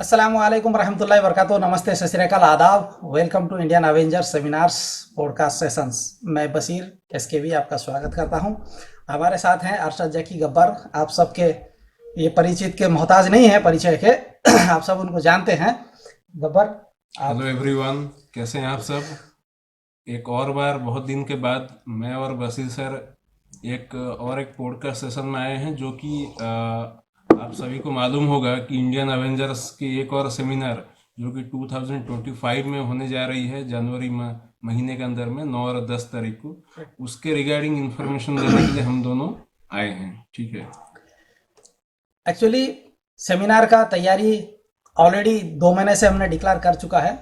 अस्सलाम वालेकुम रहमतुल्लाहि व बरकातुहू। नमस्ते, सत श्री अकाल, आदाब। Welcome to Indian Avengers seminars podcast sessions. मैं बशीर एसकेवी आपका स्वागत करता हूं। हमारे साथ हैं अरशद जकी गब्बर। आप सबके ये परिचित के मोहताज नहीं है परिचय के आप सब उनको जानते हैं। गब्बर आप। हेलो एवरीवन, कैसे हैं आप सब। एक और बार बहुत दिन के बाद मैं और बशीर सर एक पॉडकास्ट सेशन में आए हैं, जो कि आप सभी को मालूम होगा कि इंडियन अवेंजर्स की एक और सेमिनार जो कि 2025 में होने जा रही है, जनवरी महीने के अंदर में 9 और 10 तारीख को, उसके रिगार्डिंग इंफॉर्मेशन देने के लिए हम दोनों आए हैं। ठीक है। एक्चुअली सेमिनार का तैयारी ऑलरेडी 2 महीने से हमने डिक्लेयर कर चुका है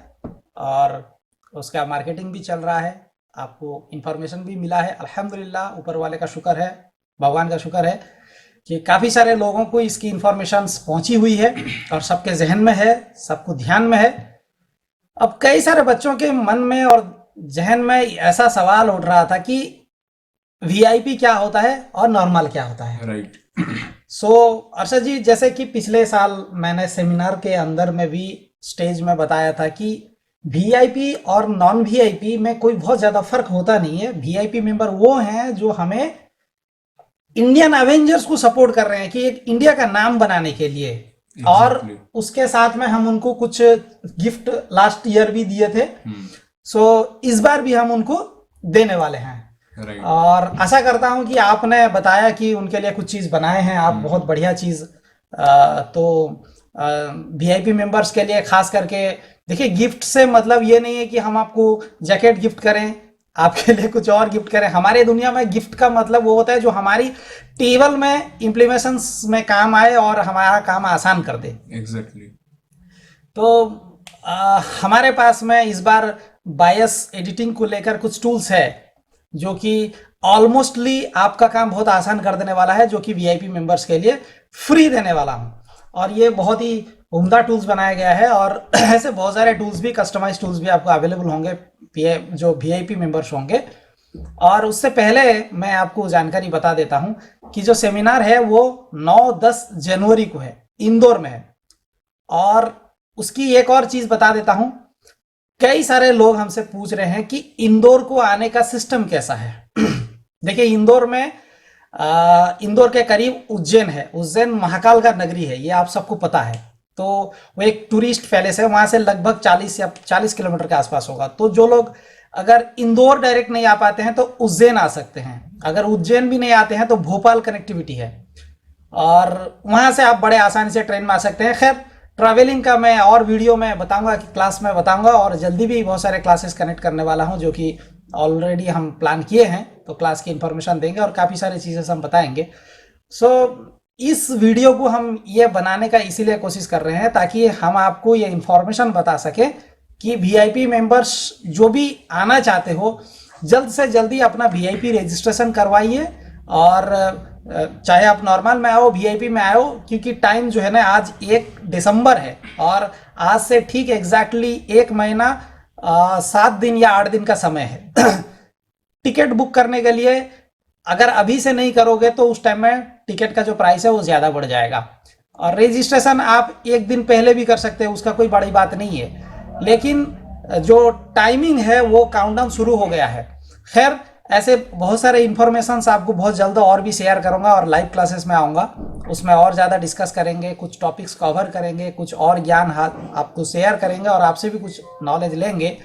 और उसका मार्केटिंग भी चल रहा है। आपको इन्फॉर्मेशन भी मिला है। अल्हम्दुलिल्लाह, ऊपर वाले का शुक्र है, भगवान का शुक्र है कि काफ़ी सारे लोगों को इसकी इन्फॉर्मेशन पहुंची हुई है और सबके जहन में है, सबको ध्यान में है। अब कई सारे बच्चों के मन में और जहन में ऐसा सवाल उठ रहा था कि वीआईपी क्या होता है और नॉर्मल क्या होता है। राइट। अरशद जी, जैसे कि पिछले साल मैंने सेमिनार के अंदर में भी स्टेज में बताया था कि वीआईपी और नॉन वीआईपी में कोई बहुत ज़्यादा फर्क होता नहीं है। वीआईपी मेंबर वो हैं जो हमें इंडियन अवेंजर्स को सपोर्ट कर रहे हैं कि एक इंडिया का नाम बनाने के लिए। और उसके साथ में हम उनको कुछ गिफ्ट लास्ट ईयर भी दिए थे। इस बार भी हम उनको देने वाले हैं। और आशा करता हूं कि आपने बताया कि उनके लिए कुछ चीज़ बनाए हैं आप, बहुत बढ़िया चीज़। तो वीआईपी मेंबर्स के लिए खास करके देखिए, गिफ्ट से मतलब ये नहीं है कि हम आपको जैकेट गिफ्ट करें, आपके लिए कुछ और गिफ्ट करें। हमारे दुनिया में गिफ्ट का मतलब वो होता है जो हमारी टेबल में इम्प्लीमेशंस में काम आए और हमारा काम आसान कर दे। एग्जैक्टली। तो हमारे पास में इस बार बायस एडिटिंग को लेकर कुछ टूल्स है जो कि ऑलमोस्टली आपका काम बहुत आसान कर देने वाला है, जो कि वीआईपी मेंबर्स के लिए फ्री देने वाला हूं। और ये बहुत ही उम्दा टूल्स बनाया गया है और ऐसे बहुत सारे टूल्स भी, कस्टमाइज टूल्स भी आपको अवेलेबल होंगे जो वीआईपी मेंबर्स होंगे। और उससे पहले मैं आपको जानकारी बता देता हूं कि जो सेमिनार है वो 9-10 जनवरी को है, इंदौर में है। और उसकी एक और चीज बता देता हूं, कई सारे लोग हमसे पूछ रहे हैं कि इंदौर को आने का सिस्टम कैसा है। देखिए, इंदौर के करीब उज्जैन है। उज्जैन महाकाल का नगरी है, ये आप सबको पता है। तो वो एक टूरिस्ट पैलेस है, वहां से लगभग 40 किलोमीटर के आसपास होगा। तो जो लोग अगर इंदौर डायरेक्ट नहीं आ पाते हैं तो उज्जैन आ सकते हैं। अगर उज्जैन भी नहीं आते हैं तो भोपाल कनेक्टिविटी है और वहां से आप बड़े आसानी से ट्रेन में आ सकते हैं। खैर, ट्रैवलिंग का मैं और वीडियो में बताऊंगा, कि क्लास में बताऊंगा, और जल्दी भी बहुत सारे क्लासेस कनेक्ट करने वाला हूं जो कि ऑलरेडी हम प्लान किए हैं। तो क्लास की इंफॉर्मेशन देंगे और काफ़ी सारी चीज़ें हम बताएंगे। इस वीडियो को हम ये बनाने का इसीलिए कोशिश कर रहे हैं ताकि हम आपको ये इंफॉर्मेशन बता सके कि वीआईपी मेंबर्स जो भी आना चाहते हो, जल्द से जल्दी अपना वीआईपी रजिस्ट्रेशन करवाइए। और चाहे आप नॉर्मल में आओ, वीआईपी में आओ, क्योंकि टाइम जो है ना, आज 1 दिसंबर है और आज से ठीक एग्जैक्टली 1 महीना 7 दिन या 8 दिन का समय है। टिकट बुक करने के लिए अगर अभी से नहीं करोगे तो उस टाइम में टिकट का जो प्राइस है वो ज़्यादा बढ़ जाएगा। और रजिस्ट्रेशन आप 1 दिन पहले भी कर सकते हैं, उसका कोई बड़ी बात नहीं है। लेकिन जो टाइमिंग है वो काउंटडाउन शुरू हो गया है। खैर, ऐसे बहुत सारे इन्फॉर्मेशंस आपको बहुत जल्द और भी शेयर करूंगा और लाइव क्लासेस में आऊँगा, उसमें और ज़्यादा डिस्कस करेंगे, कुछ टॉपिक्स कवर करेंगे, कुछ और ज्ञान आपको शेयर करेंगे और आपसे भी कुछ नॉलेज लेंगे।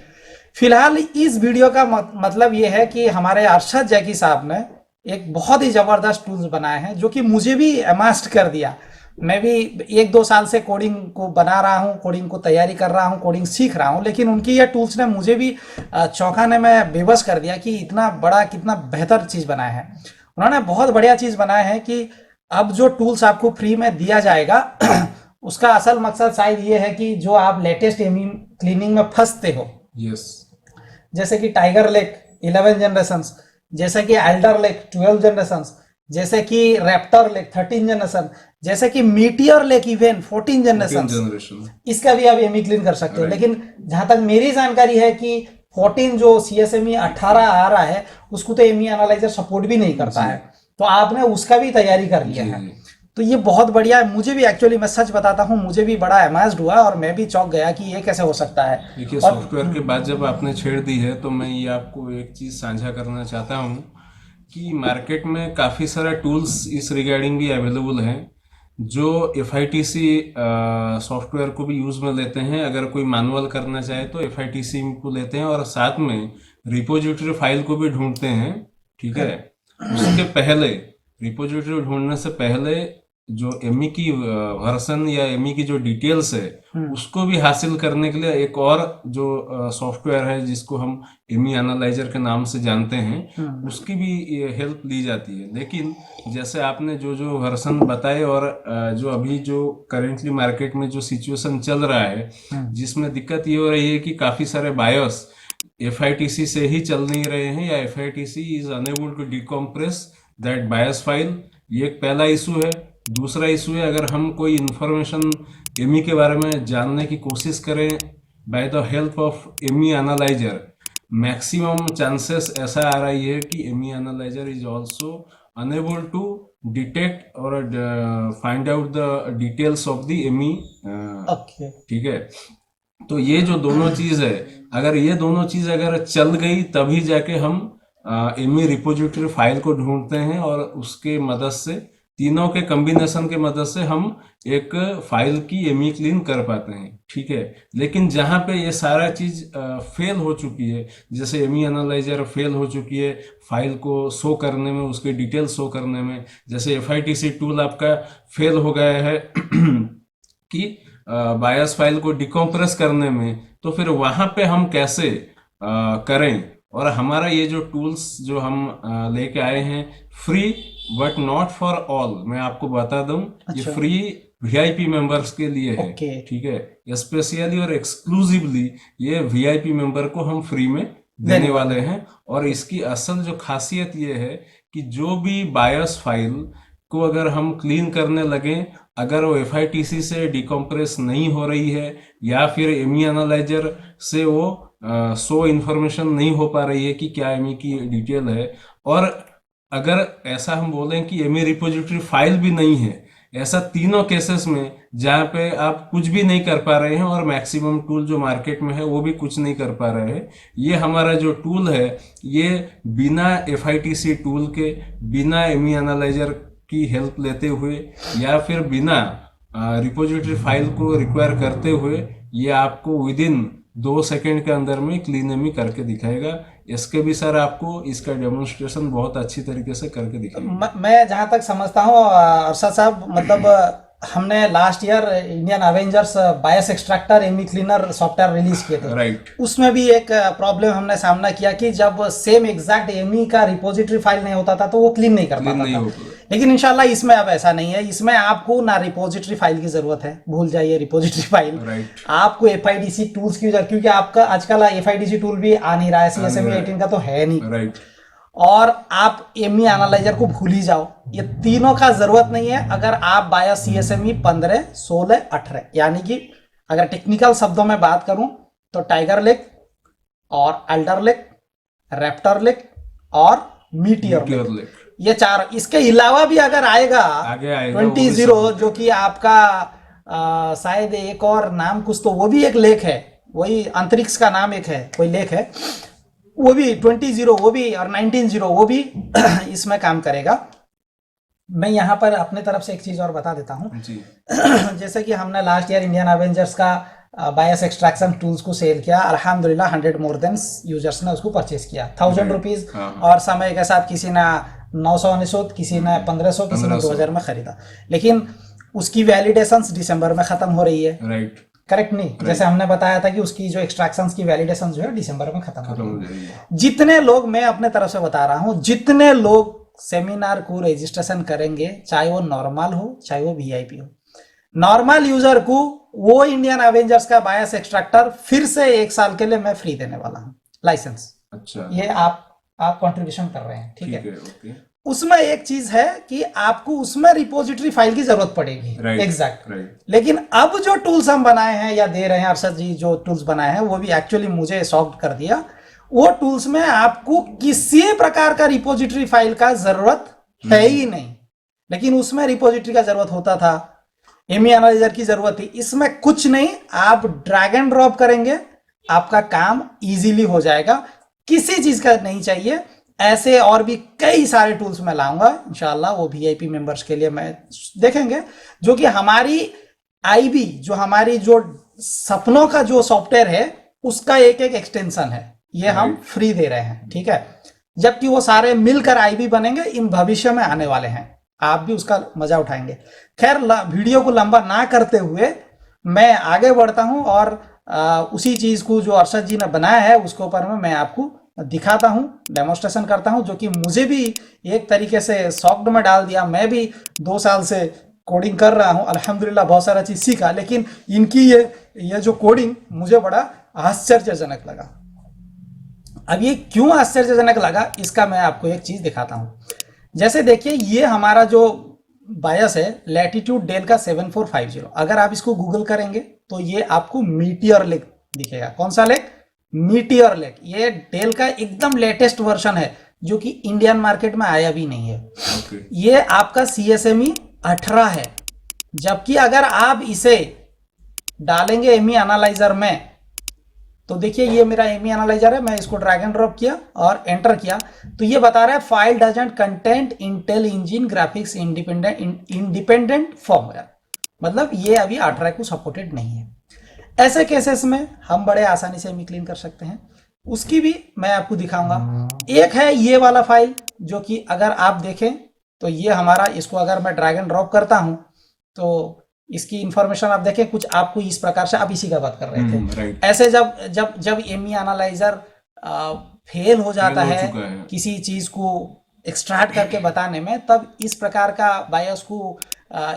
फिलहाल इस वीडियो का मतलब ये है कि हमारे अरशद जैकी साहब ने एक बहुत ही ज़बरदस्त टूल्स बनाए हैं जो कि मुझे भी मास्टर कर दिया। मैं भी 1-2 साल से कोडिंग को बना रहा हूँ, कोडिंग को तैयारी कर रहा हूँ, कोडिंग सीख रहा हूँ, लेकिन उनकी ये टूल्स ने मुझे भी चौंकाने में बेबस कर दिया कि इतना बड़ा, कितना बेहतर चीज़ बनाया है। उन्होंने बहुत बढ़िया चीज़ बनाया है कि अब जो टूल्स आपको फ्री में दिया जाएगा उसका असल मकसद शायद ये है कि जो आप लेटेस्ट क्लीनिंग में फंसते हो, जैसे कि टाइगर लेक 11 जनरेशंस, जैसे कि एल्डर लेक 12 जनरेशंस, जैसे कि रैप्टर लेक 13 जनरेशन, जैसे कि मीटियर लेक इवन 14 जनरेशन, इसका भी आप एमी क्लीन कर सकते हो। लेकिन जहां तक मेरी जानकारी है कि 14 जो CSME 18 आ रहा है उसको तो एमी एनालाइजर सपोर्ट भी नहीं करता है, तो आपने उसका भी तैयारी कर लिया है। तो ये बहुत बढ़िया है। मुझे भी एक्चुअली, मैं सच बताता हूँ, मुझे भी बड़ा अमेज्ड हुआ और मैं भी चौंक गया कि ये कैसे हो सकता है। देखिए, और सॉफ्टवेयर की बात जब आपने छेड़ दी है तो मैं ये आपको एक चीज़ साझा करना चाहता हूँ कि मार्केट में काफ़ी सारा टूल्स इस रिगार्डिंग भी अवेलेबल हैं जो FITC सॉफ्टवेयर को भी यूज़ में लेते हैं। अगर कोई मैनुअल करना चाहे तो FITC को लेते हैं और साथ में रिपोजिटरी फाइल को भी ढूंढते हैं। ठीक है, उसके पहले, रिपोजिटरी ढूंढने से पहले जो एमई की वर्जन या एमई की जो डिटेल्स है उसको भी हासिल करने के लिए एक और जो सॉफ्टवेयर है जिसको हम एमई एनालाइजर के नाम से जानते हैं, उसकी भी हेल्प ली जाती है। लेकिन जैसे आपने जो जो वर्जन बताए और जो अभी जो करेंटली मार्केट में जो सिचुएशन चल रहा है जिसमें दिक्कत ये हो रही है कि काफी सारे बायोस FITC से ही चल नहीं रहे हैं या FITC is enable to decompress that bias file, ये एक पहला इशू है। दूसरा इशू है, अगर हम कोई इंफॉर्मेशन एमई के बारे में जानने की कोशिश करें by the help of ME analyser, maximum chances ऐसा आ रही है कि ME analyser is also unable to detect और find out the details of the ME. Okay, ठीक है, तो ये जो दोनों चीज है, अगर ये दोनों चीज अगर चल गई तभी जाके हम एमई रिपोजिटरी फाइल को ढूंढते हैं और उसके मदद से, तीनों के कॉम्बिनेशन के मदद से हम एक फाइल की एमई क्लीन कर पाते हैं। ठीक है, लेकिन जहां पे ये सारा चीज फेल हो चुकी है, जैसे एमई एनालाइजर फेल हो चुकी है फाइल को शो करने में, उसके डिटेल शो करने में, जैसे FITC टूल आपका फेल हो गया है कि बायस फाइल को डिकम्प्रेस करने में, तो फिर वहां पे हम कैसे करें। और हमारा ये जो टूल्स जो हम लेके आए हैं, free but not for all, मैं आपको बता दूं, ये फ्री VIP मेंबर्स के लिए है। ठीक है, स्पेशली और एक्सक्लूसिवली ये VIP मेंबर को हम फ्री में देने वाले हैं। और इसकी असल जो खासियत ये है कि जो भी बायस फाइल को अगर हम क्लीन करने लगे, अगर वो FITC से डिकम्प्रेस नहीं हो रही है या फिर एमई एनालाइजर से वो सो इंफॉर्मेशन नहीं हो पा रही है कि क्या एमई की डिटेल है, और अगर ऐसा हम बोलें कि एमई रिपोजिटरी फाइल भी नहीं है, ऐसा तीनों केसेस में जहां पे आप कुछ भी नहीं कर पा रहे हैं और मैक्सिमम टूल जो मार्केट में है वो भी कुछ नहीं कर पा रहे हैं, ये हमारा जो टूल है ये बिना FITC टूल के, बिना एमई एनालाइजर की हेल्प लेते हुए या फिर बिना रिपोजिटरी फाइल को रिक्वायर करते हुए, ये आपको विद इन 2 सेकेंड के अंदर में क्लीन एमई करके दिखाएगा। इसके भी सर आपको इसका डेमोन्स्ट्रेशन बहुत अच्छी तरीके से करके दिखाएगा। मैं जहां तक समझता हूँ अरशद साहब, मतलब हमने last year Indian Avengers bias extractor ME cleaner software release किए थे। राइट, उसमें भी एक प्रॉब्लम हमने सामना किया कि जब सेम एग्जैक्ट एमई का रिपोजिटरी फाइल नहीं होता था तो वो क्लीन नहीं कर पाता था। लेकिन इंशाल्लाह इसमें अब ऐसा नहीं है। इसमें आपको ना रिपोजिटरी फाइल की जरूरत है, भूल जाइए रिपोजिटरी फाइल। आपको FITC टूल्स की जरूरत, क्योंकि आपका आजकल FITC टूल भी आ नहीं रहा है, CSME 18 का तो है नहीं। और आप एमई एनालाइजर को भूल ही जाओ, ये तीनों का जरूरत नहीं है अगर आप बायस CSME 15, 16, 18, यानी कि अगर टेक्निकल शब्दों में बात करूं तो टाइगर लेक और अल्डर लेक, रैप्टर लेक और मीटियर लेक, ये 4। इसके अलावा भी अगर आएगा 20 जो कि आपका शायद एक और नाम कुछ, तो वो भी एक लेक है, वही अंतरिक्ष का नाम एक है, कोई लेक है, वो भी 20 वो भी, और 19 वो भी इसमें काम करेगा। मैं यहाँ पर अपने तरफ से एक चीज और बता देता हूँ। जैसे कि हमने लास्ट ईयर इंडियन अवेंजर्स का बायस एक्सट्रैक्शन टूल्स को सेल किया, अल्हम्दुलिल्लाह 100 मोर देन यूजर्स ने उसको परचेज किया, 1000 रुपीज, और समय के साथ किसी ने 900, किसी ने 1500, किसी ने 2000 में खरीदा। लेकिन उसकी वैलिडेशन दिसंबर में खत्म हो रही है। राइट, करेक्ट नहीं? जैसे हमने बताया था कि उसकी जो एक्सट्रैक्शंस की वैलिडेशन जो है दिसंबर में खत्म हो रही है। जितने लोग, मैं अपने तरफ से बता रहा हूँ, जितने लोग सेमिनार को रजिस्ट्रेशन करेंगे, चाहे वो नॉर्मल हो चाहे वो VIP हो, नॉर्मल यूजर को वो इंडियन अवेंजर्स का बायस एक्सट्रैक्टर फिर से 1 साल के लिए मैं फ्री देने वाला हूँ, लाइसेंस। अच्छा, ये आप कंट्रीब्यूशन कर रहे हैं, ठीक है। उसमें एक चीज है कि आपको उसमें रिपोजिटरी फाइल की जरूरत पड़ेगी, एग्जैक्ट। लेकिन अब जो टूल्स हम बनाए हैं या दे रहे हैं, अरशद जी जो टूल्स बनाए हैं, वो भी एक्चुअली मुझे शॉक्ड कर दिया। वो टूल्स में आपको किसी प्रकार का रिपोजिटरी फाइल का जरूरत है ही नहीं। लेकिन उसमें रिपोजिटरी का जरूरत होता था, एमी एनालाइजर की जरूरत थी। इसमें कुछ नहीं, आप ड्रैग एंड ड्रॉप करेंगे, आपका काम इजीली हो जाएगा, किसी चीज का नहीं चाहिए। ऐसे और भी कई सारे टूल्स मैं लाऊंगा इंशाल्लाह, वो वीआईपी मेंबर्स के लिए मैं देखेंगे, जो कि हमारी आईबी, जो हमारी जो सपनों का जो सॉफ्टवेयर है उसका एक एक एक्सटेंशन है, ये हम फ्री दे रहे हैं, ठीक है। जबकि वो सारे मिलकर आईबी बनेंगे, इन भविष्य में आने वाले हैं, आप भी उसका मजा उठाएंगे। खैर, वीडियो को लंबा ना करते हुए मैं आगे बढ़ता हूं और उसी चीज को जो अरशद जी ने बनाया है उसके ऊपर में मैं आपको दिखाता हूं, डेमोस्ट्रेशन करता हूं, जो कि मुझे भी एक तरीके से शॉक्ड में डाल दिया। मैं भी 2 साल से कोडिंग कर रहा हूं, अल्हम्दुलिल्लाह बहुत सारा चीज सीखा, लेकिन इनकी ये जो कोडिंग मुझे बड़ा आश्चर्यजनक लगा। अब ये क्यों आश्चर्यजनक लगा, इसका मैं आपको एक चीज दिखाता हूं। जैसे देखिए, ये हमारा जो बायस है लैटिट्यूड डेल का 7450, अगर आप इसको गूगल करेंगे तो ये आपको मीटियर लेक दिखेगा। कौन सा लेक? Meteor lake. ये डेल का एकदम लेटेस्ट वर्जन है, जो कि इंडियन मार्केट में आया भी नहीं है। ये आपका CSME 18 है, जबकि अगर आप इसे डालेंगे एमी एनालाइजर में, तो देखिए ये मेरा एमी एनालाइजर है, मैं इसको ड्रैग एंड ड्रॉप किया और एंटर किया, तो ये बता रहा है file doesn't content Intel engine graphics independent firmware, मतलब ये अभी 18 को सपोर्टेड नहीं है। ऐसे केसेस में हम बड़े आसानी से एमी क्लीन कर सकते हैं, उसकी भी मैं आपको दिखाऊंगा। एक है ये वाला फाइल, जो कि अगर आप देखें तो ये हमारा, इसको अगर मैं ड्रैग एंड ड्रॉप करता हूं तो इसकी इंफॉर्मेशन आप देखें कुछ आपको इस प्रकार से, आप इसी का बात कर रहे थे। ऐसे जब जब जब एमी एनालाइजर फेल हो जाता है किसी चीज को एक्सट्रैक्ट करके बताने में, तब इस प्रकार का बायस को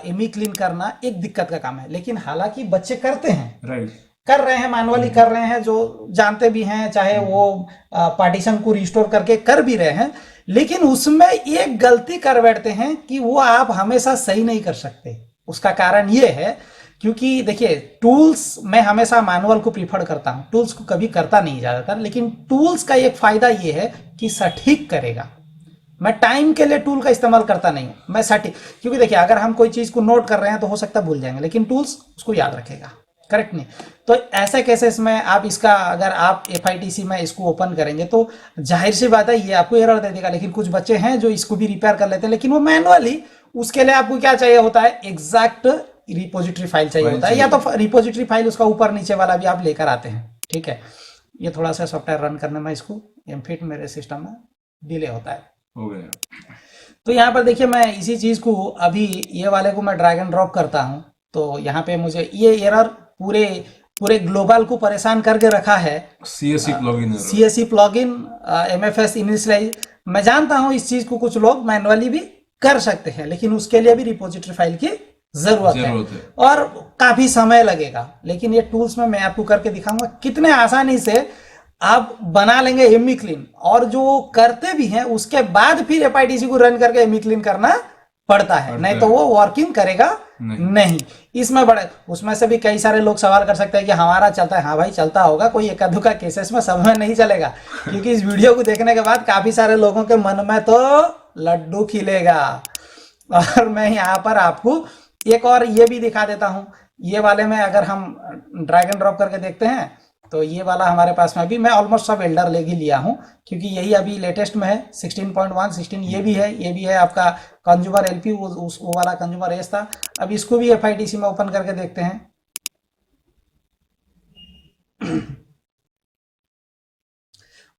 एमी क्लीन करना एक दिक्कत का काम है। लेकिन हालांकि बच्चे करते हैं, कर रहे हैं, मैनुअली कर रहे हैं, जो जानते भी हैं, चाहे वो पार्टीशन को रिस्टोर करके कर भी रहे हैं, लेकिन उसमें एक गलती कर बैठते हैं कि वो आप हमेशा सही नहीं कर सकते। उसका कारण ये है क्योंकि देखिए, टूल्स मैं हमेशा मैनुअल को प्रीफर करता हूं, टूल्स को कभी करता नहीं ज्यादातर, लेकिन टूल्स का एक फायदा ये है कि सटीक करेगा। मैं टाइम के लिए टूल का इस्तेमाल करता नहीं हूं, मैं सटीक, क्योंकि देखिए अगर हम कोई चीज को नोट कर रहे हैं तो हो सकता है भूल जाएंगे, लेकिन टूल्स उसको याद रखेगा, करेक्ट नहीं? तो ऐसे केसेस में आप इसका, अगर आप FITC में इसको ओपन करेंगे तो जाहिर सी बात है ये आपको एरर दे देगा। लेकिन कुछ बच्चे हैं जो इसको भी रिपेयर कर लेते हैं, लेकिन वो मैनुअली, उसके लिए आपको क्या चाहिए होता है, एग्जैक्ट रिपोजिटरी फाइल चाहिए होता है, या तो रिपोजिटरी फाइल उसका ऊपर नीचे वाला भी आप लेकर आते हैं, ठीक है। ये थोड़ा सा सॉफ्टवेयर रन करने में इसको एमफिट मेरे सिस्टम में डिले होता है, हो गया। तो यहाँ पर देखिए, मैं इसी चीज को अभी ये वाले को मैं ड्रैग एंड ड्रॉप करता हूँ, तो यहाँ पे मुझे ये एरर पूरे ग्लोबल को परेशान करके रखा है। CSE प्लगइन MFS इनिशियलाइज, मैं जानता हूँ इस चीज को कुछ लोग मैनुअली भी कर सकते हैं, लेकिन उसके लिए भी रिपोजिटरी फाइल की जरूरत है और काफी समय लगेगा। लेकिन ये टूल्स में मैं आपको करके दिखाऊंगा कितने आसानी से आप बना लेंगे एमी क्लीन, और जो करते भी हैं उसके बाद फिर FITC को रन करके एमी क्लीन करना पड़ता है, नहीं तो वो वर्किंग करेगा नहीं। इसमें बड़े, उसमें से भी कई सारे लोग सवाल कर सकते हैं कि हमारा चलता है। हाँ भाई, चलता होगा, कोई एक आधे का केसेस में, सब में नहीं चलेगा, क्योंकि इस वीडियो को देखने के बाद काफी सारे लोगों के मन में तो लड्डू खिलेगा। और मैं यहाँ पर आपको एक और ये भी दिखा देता हूँ। ये वाले में अगर हम ड्रैग एंड ड्रॉप करके देखते हैं तो ये वाला हमारे पास में अभी, मैं ऑलमोस्ट सब एल्डर लेग ही लिया हूँ, क्योंकि यही अभी लेटेस्ट में है 16.1, 16 ये भी है आपका कंज्यूमर LP, वो वाला कंज्यूमर एस था। अब इसको भी FITC में ओपन करके देखते हैं।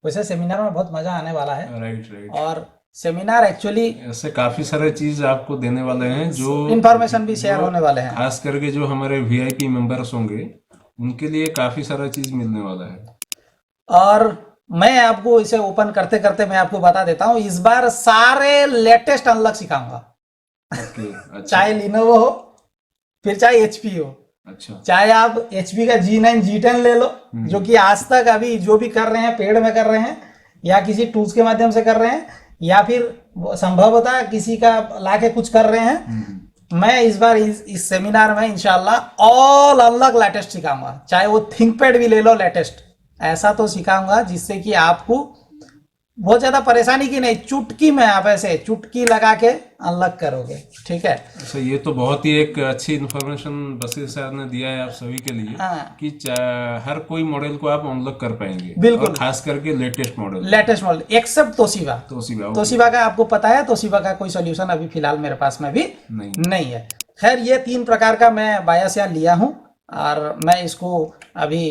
वैसे सेमिनार में बहुत मजा आने वाला है, राइट। और सेमिनार एक्चुअली ऐसे काफी सारे चीज आपको देने वाले हैं, जो इंफॉर्मेशन भी शेयर होने वाले हैं, खास करके जो हमारे VIP मेंबर्स होंगे उनके लिए काफी सारा चीज मिलने वाला है। और मैं आपको इसे ओपन करते करते मैं आपको बता देता हूं, इस बार सारे लेटेस्ट अनलॉक सिखाऊंगा। अच्छा। चाहे लिनोवो हो, फिर चाहे HP हो, अच्छा, चाहे आप HP का G9 G10 ले लो, जो कि आज तक अभी जो भी कर रहे हैं पेड में कर रहे हैं, या किसी टूल्स के माध्यम से कर रहे हैं, या फिर संभवतः किसी का लाके कुछ कर रहे हैं। मैं इस बार इस सेमिनार में इंशाल्लाह ऑल अनलॉक लेटेस्ट सिखाऊंगा, चाहे वो थिंकपैड भी ले लो लेटेस्ट, ऐसा तो सिखाऊंगा जिससे कि आपको बहुत ज्यादा परेशानी की नहीं, चुटकी में आप ऐसे चुटकी लगा के अनलॉक करोगे, ठीक है। अच्छा, ये तो बहुत ही एक अच्छी इन्फॉर्मेशन बसीर सर ने दिया है आप सभी के लिए हाँ कि हर कोई मॉडल को आप अनलॉक कर पाएंगे, बिल्कुल। और खास करके latest model except Toshiba. Toshiba का आपको पता है, तोशिबा का कोई सोल्यूशन अभी फिलहाल मेरे पास में भी नहीं है। खैर, ये 3 प्रकार का मैं बायस यहाँ लिया हूँ, और मैं इसको अभी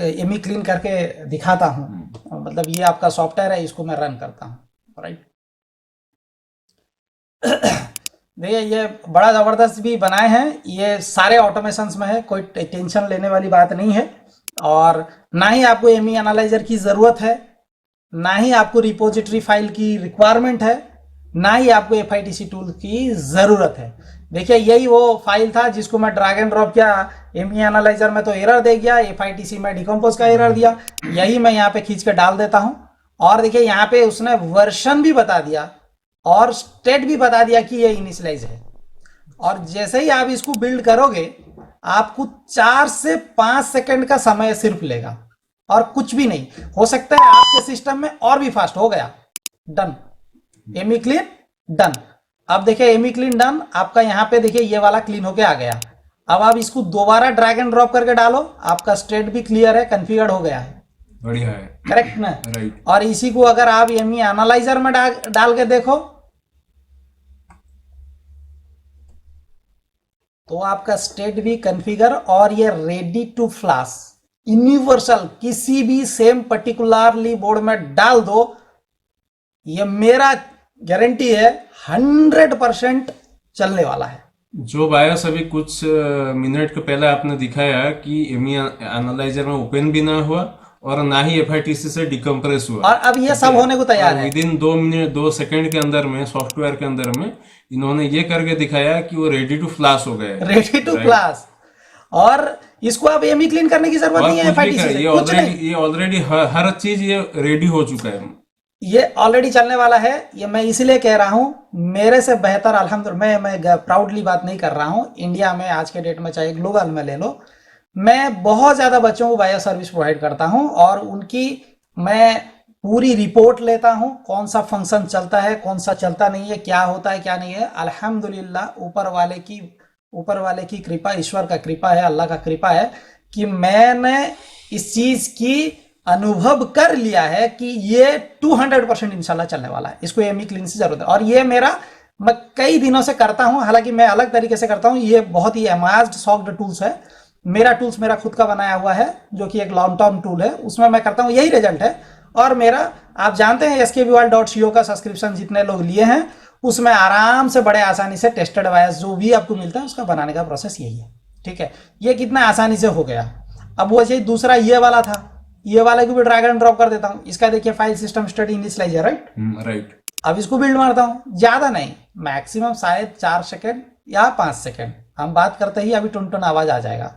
एमी क्लीन करके दिखाता हूँ। मतलब ये आपका सॉफ्टवेयर है, इसको मैं रन करता हूँ, राइट। देखिए, ये बड़ा ज़बरदस्त भी बनाए हैं, ये सारे ऑटोमेशंस में है, कोई टेंशन लेने वाली बात नहीं है। और ना ही आपको एमी एनालाइजर की ज़रूरत है, ना ही आपको रिपोजिटरी फाइल की रिक्वायरमेंट है, ना ही आपको FITC टूल की ज़रूरत है। देखिए, यही वो फाइल था जिसको मैं ड्रैग एंड ड्रॉप किया, एमी एनालाइजर में तो एरर दे गया, FITC में डिकम्पोज का एरर दिया। यही मैं यहाँ पे खींच के डाल देता हूँ, और देखिए यहाँ पे उसने वर्जन भी बता दिया और स्टेट भी बता दिया कि ये इनिशियलाइज है। और जैसे ही आप इसको बिल्ड करोगे, आपको 4 से 5 सेकंड का समय सिर्फ लेगा, और कुछ भी नहीं। हो सकता है आपके सिस्टम में और भी फास्ट हो गया। Done, Amy clean done. अब देखिए, एमी क्लीन डन, आपका यहाँ पे देखिए ये वाला क्लीन होके आ गया। अब आप इसको दोबारा ड्रैग एंड ड्रॉप करके डालो, आपका स्टेट भी क्लियर है, कॉन्फ़िगर्ड हो गया है। बढ़िया है, करेक्ट ना, राइट। और इसी को अगर आप एमी एनालाइजर में डाल के देखो, तो आपका स्टेट भी कॉन्फ़िगर, और ये रेडी टू फ्लैश यूनिवर्सल किसी भी सेम पर्टिकुलरली बोर्ड में डाल दो। ये मेरा गारंटी है 100% चलने वाला है। जो बायस अभी कुछ मिनट के पहले आपने दिखाया कि एमी एनालाइजर में ओपन भी ना हुआ और ना ही FITC से डिकम्प्रेस हुआ, और अब ये सब होने को तैयार है। विदिन 2 मिनट 2 सेकंड के अंदर में, सॉफ्टवेयर के अंदर में इन्होंने ये करके दिखाया कि वो रेडी टू फ्लैश हो गया है, रेडी टू फ्लैश। और इसको अब एमी क्लीन करने की जरूरत नहीं है FITC से, कुछ नहीं। ये ऑलरेडी हर चीज ये रेडी हो चुका है, ये ऑलरेडी चलने वाला है। ये मैं इसलिए कह रहा हूं, मेरे से बेहतर अल्हम्दुलिल्लाह, मैं प्राउडली बात नहीं कर रहा हूं, इंडिया में आज के डेट में चाहे ग्लोबल में ले लो, मैं बहुत ज़्यादा बच्चों को बायो सर्विस प्रोवाइड करता हूं, और उनकी मैं पूरी रिपोर्ट लेता हूं, कौन सा फंक्शन चलता है, कौन सा चलता नहीं है, क्या होता है क्या नहीं है। अल्हम्दुलिल्लाह ऊपर वाले की कृपा, ईश्वर का कृपा है, अल्लाह का कृपा है कि मैंने इस चीज़ की अनुभव कर लिया है कि ये 200% इंशाल्लाह चलने वाला है। इसको एमी क्लीन से जरूरत है, और ये मैं कई दिनों से करता हूं, हालांकि मैं अलग तरीके से करता हूं। ये बहुत ही एडवांस्ड सॉफ्ट टूल्स है, मेरा खुद का बनाया हुआ है, जो कि एक लॉन्ग टर्म टूल है, उसमें मैं करता हूं, यही रिजल्ट है। और मेरा, आप जानते हैं, skbworld.co का सब्सक्रिप्शन जितने लोग लिए हैं, उसमें आराम से बड़े आसानी से टेस्टेड बायस जो भी आपको मिलता है उसका बनाने का प्रोसेस यही है, ठीक है। ये कितना आसानी से हो गया। अब वैसे ही दूसरा ये वाला था, ये वाले को भी ड्रैग एंड ड्रॉप कर देता हूं। इसका देखिए, file system study initialiser, right. अब इसको बिल्ड मारता हूं, ज्यादा नहीं, मैक्सिमम शायद 4 सेकंड या 5 सेकंड, हम बात करते ही अभी टुन आवाज आ जाएगा।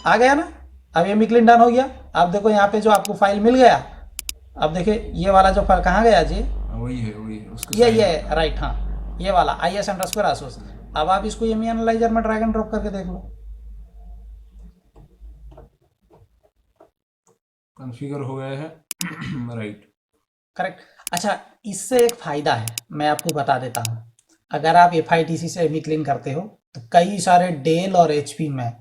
आ गया ना, अब एमी क्लीन डन हो गया। अब देखो यहाँ पे जो आपको फाइल मिल गया, अब देखिए ये वाला जो फाइल कहाँ गया जी, वही है उसके ये राइट, हाँ, ये वाला IS_ASUS। अब आप इसको एमी एनालाइजर में ड्रैग एंड ड्रॉप करके देख लो, कॉन्फ़िगर हो गया है, राइट, करेक्ट। अच्छा, इससे एक फायदा है, मैं आपको बता देता हूं। अगर आप FITC से एमी क्लीन करते हो, तो कई सारे डेल और HP में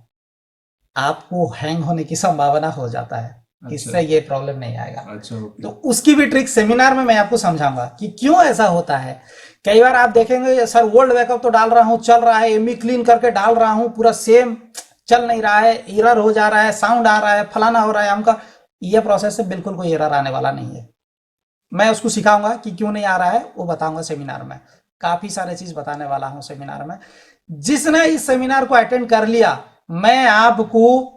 आपको हैंग होने की संभावना हो जाता है। अच्छा। इससे ये प्रॉब्लम नहीं आएगा। अच्छा, ओके। तो उसकी भी ट्रिक सेमिनार में मैं आपको समझाऊंगा कि क्यों ऐसा होता है। कई बार आप देखेंगे, सर वर्ल्ड बैकअप तो डाल रहा हूं, चल रहा है, एमी क्लीन करके डाल रहा हूं, पूरा सेम चल नहीं रहा है, एरर हो जा रहा है, साउंड आ रहा है, फलाना हो रहा है हमका। ये प्रोसेस से बिल्कुल कोई एरर आने वाला नहीं है। मैं उसको सिखाऊंगा कि क्यों नहीं आ रहा है, वो बताऊंगा सेमिनार में। काफी सारे चीज बताने वाला हूं सेमिनार में। जिसने इस सेमिनार को अटेंड कर लिया, मैं आपको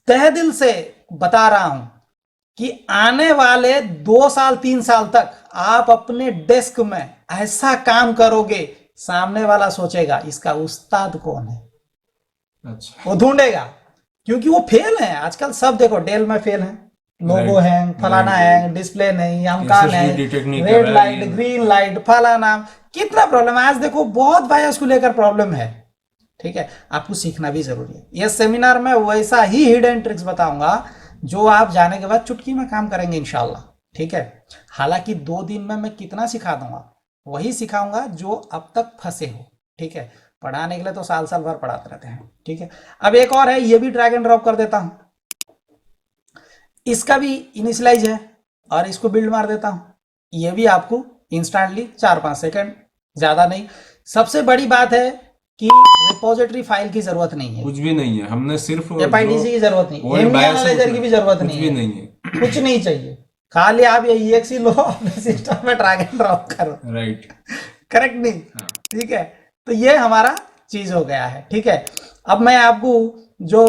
तहे दिल से बता रहा हूं कि आने वाले 2 साल 3 साल तक आप अपने डेस्क में ऐसा काम करोगे, सामने वाला सोचेगा इसका उस्ताद कौन है। अच्छा, वो ढूंढेगा, क्योंकि वो फेल है आजकल सब। देखो, डेल में फेल है, लोगो हैंग, फलाना हैंग, डिस्प्ले नहीं, अमकान है, रेड लाइट, ग्रीन लाइट, फलाना, कितना प्रॉब्लम है। आज देखो बहुत भाई उसको लेकर प्रॉब्लम है, ठीक है। आपको सीखना भी जरूरी है। ये सेमिनार में वैसा ही हिडन ट्रिक्स बताऊंगा जो आप जाने के बाद चुटकी में काम करेंगे इंशाल्लाह। ठीक है, हालांकि 2 दिन में मैं कितना सिखा दूंगा, वही सिखाऊंगा जो अब तक फंसे हो। ठीक है, पढ़ाने के लिए तो साल साल भर पढ़ाते रहते हैं। ठीक है, अब एक और है, ये भी ड्रैग एंड ड्रॉप कर देता हूं, इसका भी इनिशियलाइज है और इसको बिल्ड मार देता हूं, ये भी आपको इंस्टेंटली 4-5 सेकंड, ज्यादा नहीं। सबसे बड़ी बात है कि रिपोजिटरी फाइल की जरूरत नहीं है, कुछ भी नहीं है, हमने सिर्फ एपआईडीसी की जरूरत नहीं, वही एमडी बायस एनालाइजर की भी जरूरत कुछ नहीं भी है, नहीं है। कुछ नहीं चाहिए, खाली आप ये EXE लो, अपने सिस्टम में ड्रैग एंड ड्रॉप करो। राइट। करेक्ट नहीं? हाँ। ठीक है, तो ये हमारा चीज हो गया है। ठीक है, अब मैं आपको जो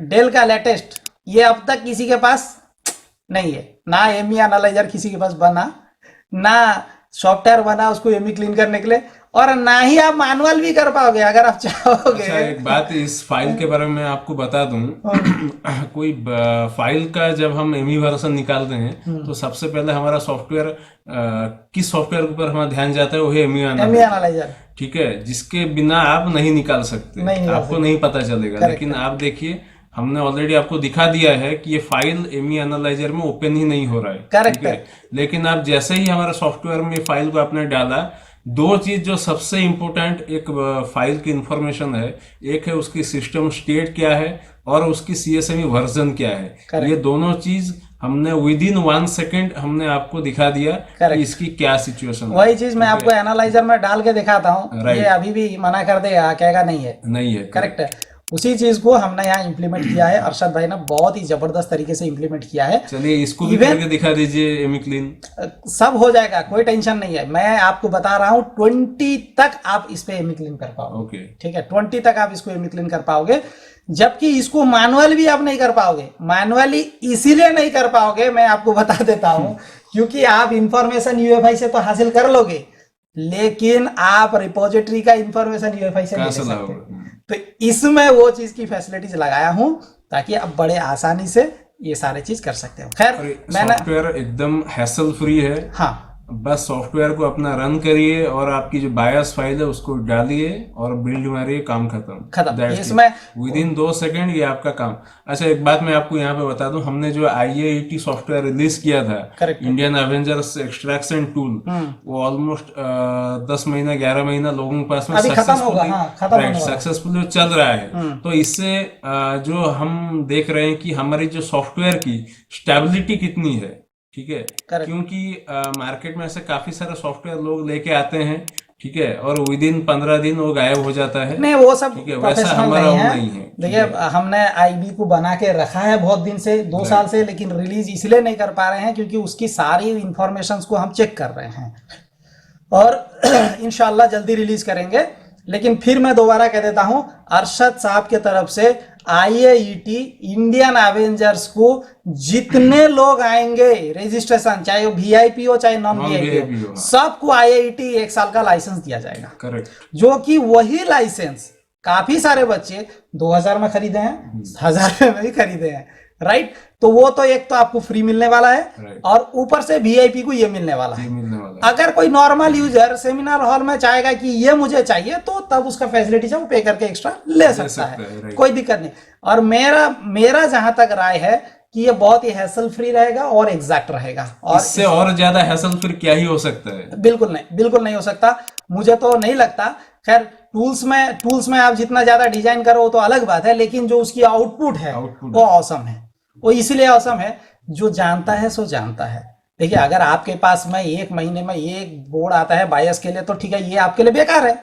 डेल का लेटेस्ट, ये अब तक किसी के पास नहीं है, ना एमई एनालाइजर किसी के पास बना, ना सॉफ्टवेयर बना उसको एमई क्लीन करने के लिए, और ना ही आप मैनुअल भी कर पाओगे अगर आप चाहोगे। अच्छा, एक बात इस फाइल के बारे में मैं आपको बता दूं। कोई फाइल का जब हम एमई वर्जन निकालते हैं तो सबसे पहले हमारा सॉफ्टवेयर, किस सॉफ्टवेयर के ऊपर हमारा ध्यान जाता है, वो है एमई एमई एनालाइजर। ठीक है, जिसके बिना आप नहीं निकाल सकते, नहीं निकाल आपको नहीं पता चलेगा। लेकिन आप देखिए, हमने ऑलरेडी आपको दिखा दिया है कि ये फाइल एमई एनालाइजर में ओपन ही नहीं हो रहा है। करेक्ट ठीक है, लेकिन आप जैसे ही हमारे सॉफ्टवेयर में फाइल को आपने डाला, दो चीज जो सबसे इंपॉर्टेंट एक फाइल की इंफॉर्मेशन है, एक है उसकी सिस्टम स्टेट क्या है और उसकी CSME वर्जन क्या है। ये दोनों चीज हमने विद इन 1 सेकेंड हमने आपको दिखा दिया कि इसकी क्या सिचुएशन है। वही चीज मैं आपको एनालाइजर में डाल के दिखाता हूँ, ये अभी भी मना कर देगा, कहेगा नहीं है। नहीं है, करेक्ट है, उसी चीज को हमने यहाँ इंप्लीमेंट किया है। अरशद भाई ने बहुत ही जबरदस्त तरीके से इंप्लीमेंट किया है। चलिए इसको भी करके दिखा दीजिए एमई क्लीन। सब हो जाएगा, कोई टेंशन नहीं है। मैं आपको बता रहा हूँ 20 तक आप इस पे एमई क्लीन कर पाओगे। ओके, ठीक है, 20 तक आप इसको एमई क्लीन कर पाओगे, जबकि इसको मैनुअल भी आप नहीं कर पाओगे। मैनुअली इसीलिए नहीं कर पाओगे, मैं आपको बता देता हूँ, क्योंकि आप इंफॉर्मेशन UEFI से तो हासिल कर लोगे, लेकिन आप रिपोजिटरी का इंफॉर्मेशन UEFI से नहीं ले सकते। तो इसमें वो चीज की फैसिलिटीज लगाया हूं ताकि आप बड़े आसानी से ये सारे चीज कर सकते हो। खैर, सॉफ्टवेयर एकदम हैसल फ्री है। हाँ, बस सॉफ्टवेयर को अपना रन करिए और आपकी जो बायस फाइल है उसको डालिए और बिल्ड मारिए, काम खत्म। इसमें विद इन 2 सेकेंड ये आपका काम। अच्छा, एक बात मैं आपको यहाँ पे बता दूं, हमने जो IAET सॉफ्टवेयर रिलीज किया था, इंडियन अवेंजर्स एक्सट्रैक्शन टूल, वो ऑलमोस्ट 10 महीना 11 महीना लोगों के पास में सक्सेसफुली चल रहा है। तो इससे जो हम देख रहे हैं कि हमारी जो सॉफ्टवेयर की स्टेबिलिटी कितनी है। ठीक है, क्योंकि मार्केट में ऐसे काफी सारे सॉफ्टवेयर लोग लेके आते हैं, ठीक है, और विद इन 15 दिन वो गायब हो जाता है। नहीं, वो सब ठीक है, वैसा हमारा नहीं है। देखिए, हमने IB को बना के रखा है बहुत दिन से, 2 साल से, लेकिन रिलीज इसलिए नहीं कर पा रहे हैं क्योंकि उसकी सारी इंफॉर्मेशन को हम चेक कर रहे हैं और इंशाल्लाह जल्दी रिलीज करेंगे। लेकिन फिर मैं दोबारा कह देता हूं, अरशद साहब के तरफ से IAET इंडियन एवेंजर्स को जितने लोग आएंगे रजिस्ट्रेशन, चाहे वो VIP हो चाहे नॉन VIP हो, सबको IAET 1 साल का लाइसेंस दिया जाएगा। करेक्ट, जो कि वही लाइसेंस काफी सारे बच्चे 2000 में खरीदे हैं, 1000 में भी खरीदे हैं। राइट, तो वो तो एक तो आपको फ्री मिलने वाला है और ऊपर से VIP को ये मिलने वाला है। अगर कोई नॉर्मल यूजर सेमिनार हॉल में चाहेगा कि ये मुझे चाहिए, तो तब उसका फैसिलिटी वो पे करके एक्स्ट्रा ले सकता है, कोई दिक्कत नहीं। और मेरा जहां तक राय है कि ये बहुत ही हैसल फ्री रहेगा और एग्जैक्ट रहेगा, और इससे और ज्यादा हैसल फ्री क्या ही हो सकता है? बिल्कुल नहीं हो सकता, मुझे तो नहीं लगता। खैर, टूल्स में आप जितना ज्यादा डिजाइन करो तो अलग बात है, लेकिन जो उसकी आउटपुट है वो ऑसम है। वो इसलिए ऑसम है, जो जानता है सो जानता है। देखिए, अगर आपके पास में 1 महीने में एक बोर्ड आता है बायस के लिए, तो ठीक है, ये आपके लिए बेकार है।